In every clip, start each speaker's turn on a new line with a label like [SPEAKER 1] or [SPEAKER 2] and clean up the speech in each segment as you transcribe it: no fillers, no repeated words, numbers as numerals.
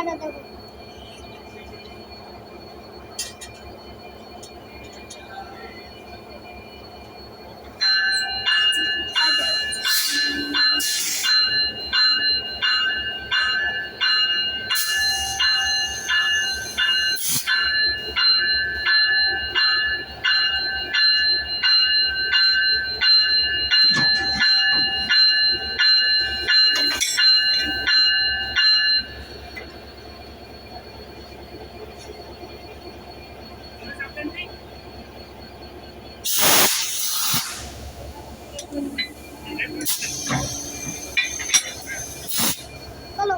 [SPEAKER 1] Tata দেবো। চলো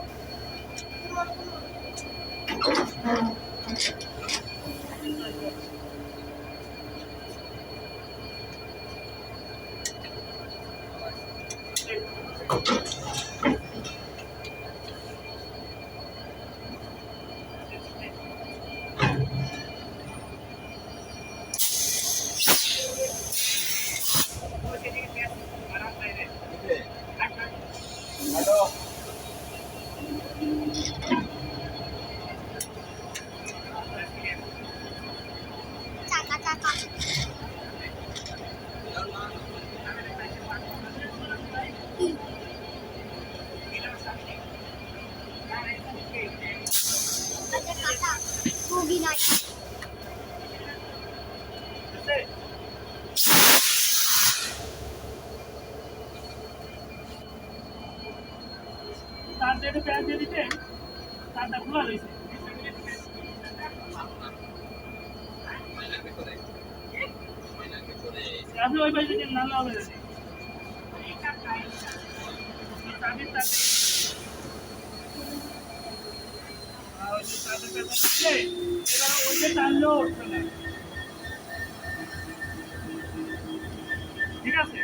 [SPEAKER 1] চাকা চাকা কাটা মুগি নাই
[SPEAKER 2] তার যেটা প্যান দিয়ে দিতে তারটা খোলা রয়েছে আপনি ওই পাশে দিন নাহলে হবে না চাবির তাতে এবার ওইটা টানলেও উঠবে না ঠিক আছে